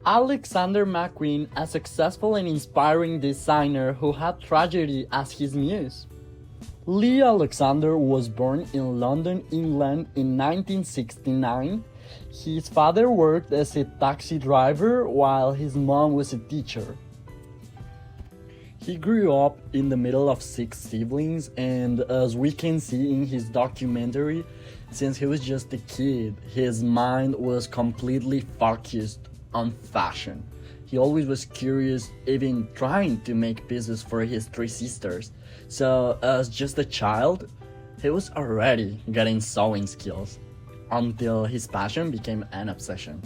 Alexander McQueen, a successful and inspiring designer who had tragedy as his muse. Lee Alexander was born in London, England in 1969. His father worked as a taxi driver while his mom was a teacher. He grew up in the middle of six siblings, and as we can see in his documentary, since he was just a kid, his mind was completely focused on fashion. He always was curious, even trying to make pieces for his three sisters. So, as just a child, he was already getting sewing skills until his passion became an obsession.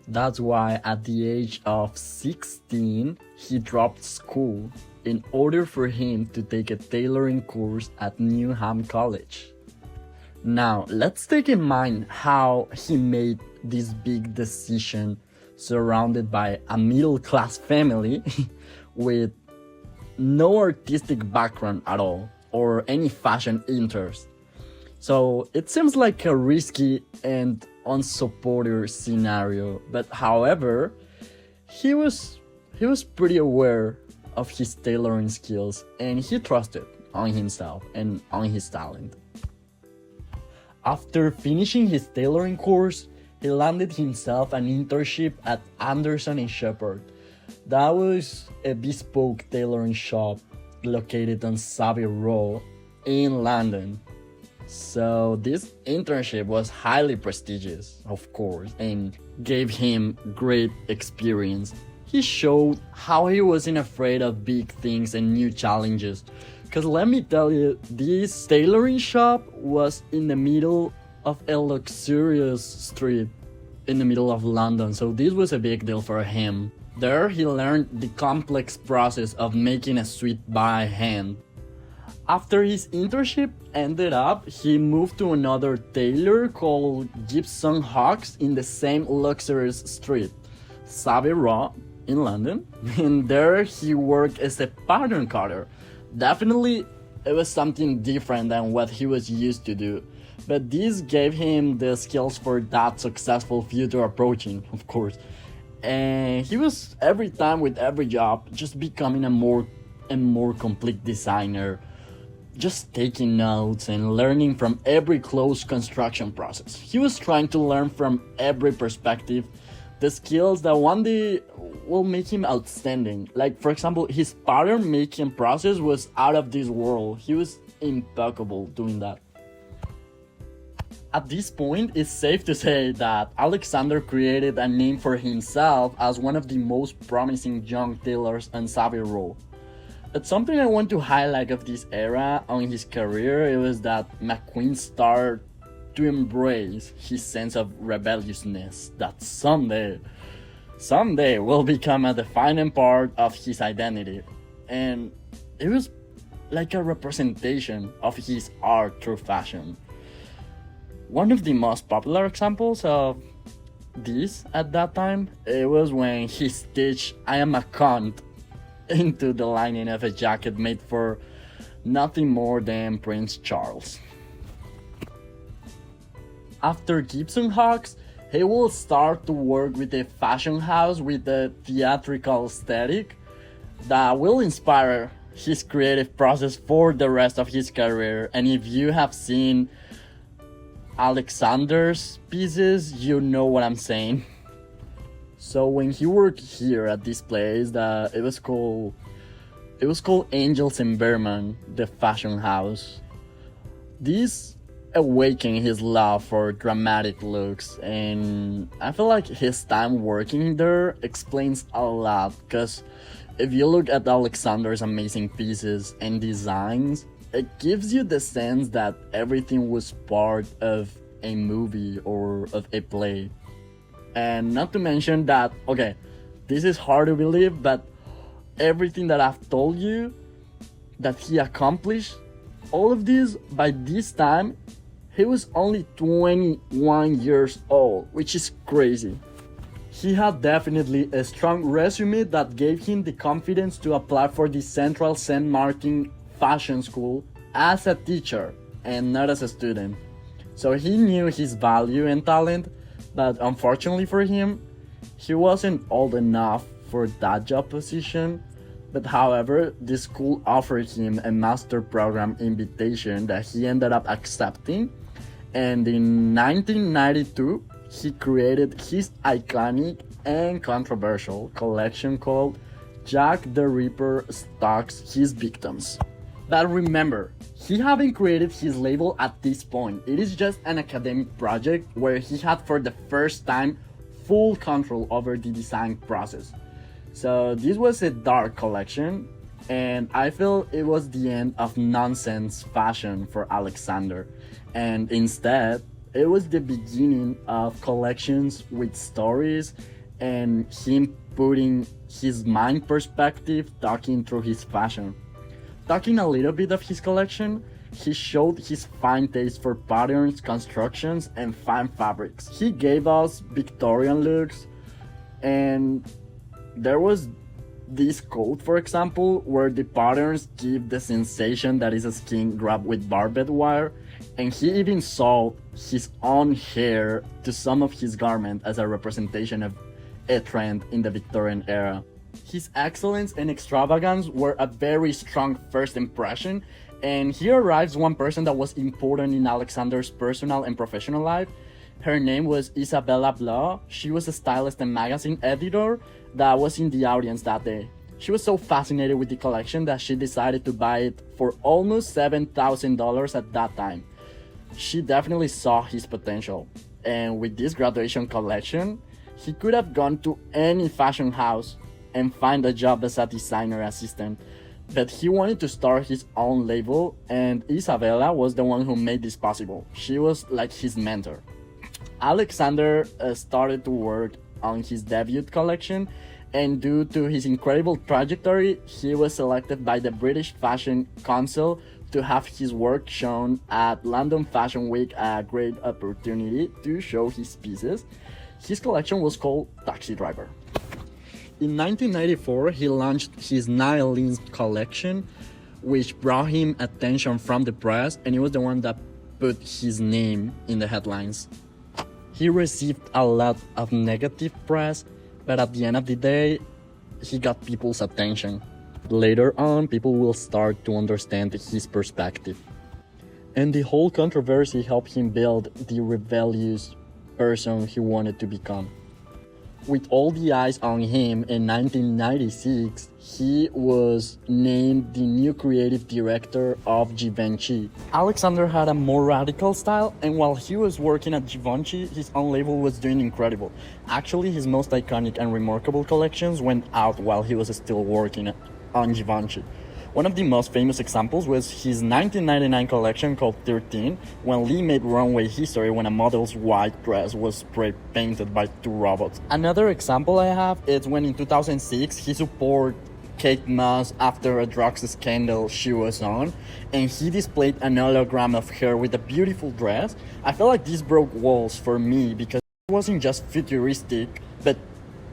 That's why at the age of 16, he dropped school in order for him to take a tailoring course at Newham College. Now, let's take in mind how he made this big decision surrounded by a middle-class family with no artistic background at all or any fashion interest. So it seems like a risky and unsupported scenario, but however, he was pretty aware of his tailoring skills and he trusted on himself and on his talent. After finishing his tailoring course, he landed himself an internship at Anderson & Shepherd. That was a bespoke tailoring shop located on Savile Row in London. So this internship was highly prestigious, of course, and gave him great experience. He showed how he wasn't afraid of big things and new challenges. Because let me tell you, this tailoring shop was in the middle of a luxurious street in the middle of London, so this was a big deal for him. There he learned the complex process of making a suit by hand. After his internship ended up, he moved to another tailor called Gibson Hawkes in the same luxurious street, Savile Row in London, and there he worked as a pattern cutter. Definitely, it was something different than what he was used to do, but this gave him the skills for that successful future approaching, of course. And he was every time with every job just becoming a more and more complete designer, just taking notes and learning from every close construction process. He was trying to learn from every perspective the skills that one day will make him outstanding. Like, for example, his pattern making process was out of this world. He was impeccable doing that. At this point, it's safe to say that Alexander created a name for himself as one of the most promising young tailors on Savile Row. But something I want to highlight of this era on his career, it was that McQueen started to embrace his sense of rebelliousness that someday will become a defining part of his identity. And it was like a representation of his art through fashion. One of the most popular examples of this at that time, it was when he stitched "I am a cunt" into the lining of a jacket made for nothing more than Prince Charles. After Gibson Hawkes, he will start to work with a fashion house with a theatrical aesthetic that will inspire his creative process for the rest of his career. And if you have seen Alexander's pieces, you know what I'm saying. So when he worked here at this place, it was called Angels and Berman, the fashion house. This awakened his love for dramatic looks, and I feel like his time working there explains a lot, because if you look at Alexander's amazing pieces and designs, it gives you the sense that everything was part of a movie or of a play. And not to mention that, okay, this is hard to believe, but everything that I've told you that he accomplished, all of this, by this time, he was only 21 years old, which is crazy. He had definitely a strong resume that gave him the confidence to apply for the Central Saint Martin Fashion School as a teacher and not as a student. So he knew his value and talent, but unfortunately for him, He wasn't old enough for that job position, but however, the school offered him a master program invitation that he ended up accepting, and in 1992, he created his iconic and controversial collection called Jack the Ripper Stalks His Victims. But remember, he hadn't created his label at this point. It is just an academic project where he had for the first time full control over the design process. So this was a dark collection, and I feel it was the end of nonsense fashion for Alexander. And instead, it was the beginning of collections with stories and him putting his mind perspective talking through his fashion. Talking a little bit of his collection, he showed his fine taste for patterns, constructions, and fine fabrics. He gave us Victorian looks, and there was this coat, for example, where the patterns give the sensation that is a skin grabbed with barbed wire, and he even sold his own hair to some of his garments as a representation of a trend in the Victorian era. His excellence and extravagance were a very strong first impression, and here arrives one person that was important in Alexander's personal and professional life. Her name was Isabella Blau. She was a stylist and magazine editor that was in the audience that day. She was so fascinated with the collection that she decided to buy it for almost $7,000 at that time. She definitely saw his potential, and with this graduation collection, he could have gone to any fashion house and find a job as a designer assistant, but he wanted to start his own label, and Isabella was the one who made this possible. She was like his mentor. Alexander started to work on his debut collection, and due to his incredible trajectory, he was selected by the British Fashion Council to have his work shown at London Fashion Week, a great opportunity to show his pieces. His collection was called Taxi Driver. In 1994, he launched his Nylene collection, which brought him attention from the press, and he was the one that put his name in the headlines. He received a lot of negative press, but at the end of the day, he got people's attention. Later on, people will start to understand his perspective. And the whole controversy helped him build the rebellious person he wanted to become. With all the eyes on him in 1996, he was named the new creative director of Givenchy. Alexander had a more radical style, and while he was working at Givenchy, his own label was doing incredible. Actually, his most iconic and remarkable collections went out while he was still working on Givenchy. One of the most famous examples was his 1999 collection called 13, when Lee made runway history when a model's white dress was spray painted by two robots. Another example I have is when in 2006 he supported Kate Moss after a drugs scandal she was on, and he displayed an hologram of her with a beautiful dress. I felt like this broke walls for me because it wasn't just futuristic, but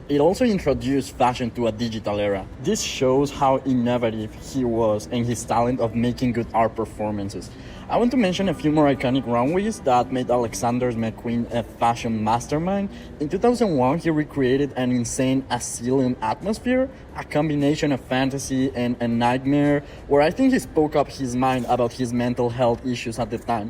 it also introduced fashion to a digital era. This shows how innovative he was and his talent of making good art performances. I want to mention a few more iconic runways that made Alexander McQueen a fashion mastermind. In 2001, he recreated an insane asylum atmosphere, a combination of fantasy and a nightmare, where I think he spoke up his mind about his mental health issues at the time.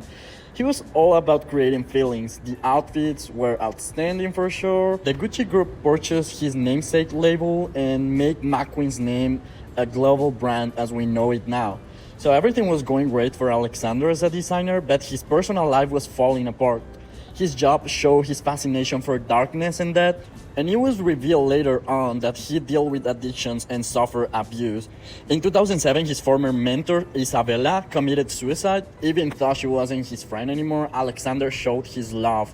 He was all about creating feelings. The outfits were outstanding for sure. The Gucci group purchased his namesake label and made McQueen's name a global brand as we know it now. So everything was going great for Alexander as a designer, but his personal life was falling apart. His job showed his fascination for darkness and death, and it was revealed later on that he dealt with addictions and suffered abuse. In 2007, his former mentor, Isabella, committed suicide. Even though she wasn't his friend anymore, Alexander showed his love,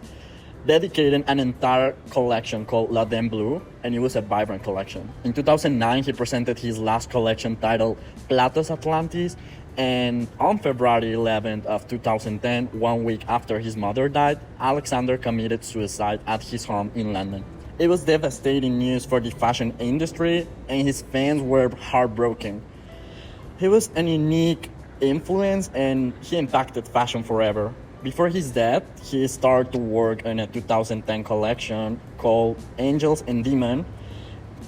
dedicating an entire collection called La Dame Blue, and it was a vibrant collection. In 2009, he presented his last collection titled Platos Atlantis, and on February 11th of 2010, 1 week after his mother died, Alexander committed suicide at his home in London. It was devastating news for the fashion industry, and his fans were heartbroken. He was an unique influence, and he impacted fashion forever. Before his death, he started to work on a 2010 collection called Angels and Demons.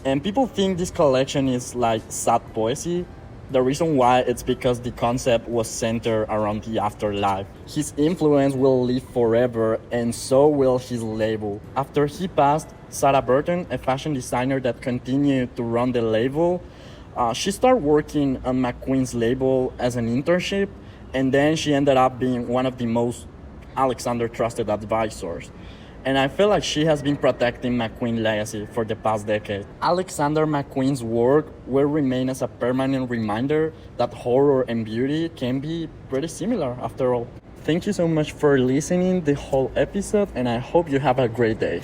And people think this collection is like sad poesy. The reason why it's because the concept was centered around the afterlife. His influence will live forever, and so will his label. After he passed, Sarah Burton, a fashion designer that continued to run the label, she started working on McQueen's label as an internship, and then she ended up being one of the most Alexander trusted advisors. And I feel like she has been protecting McQueen's legacy for the past decade. Alexander McQueen's work will remain as a permanent reminder that horror and beauty can be pretty similar after all. Thank you so much for listening the whole episode, and I hope you have a great day.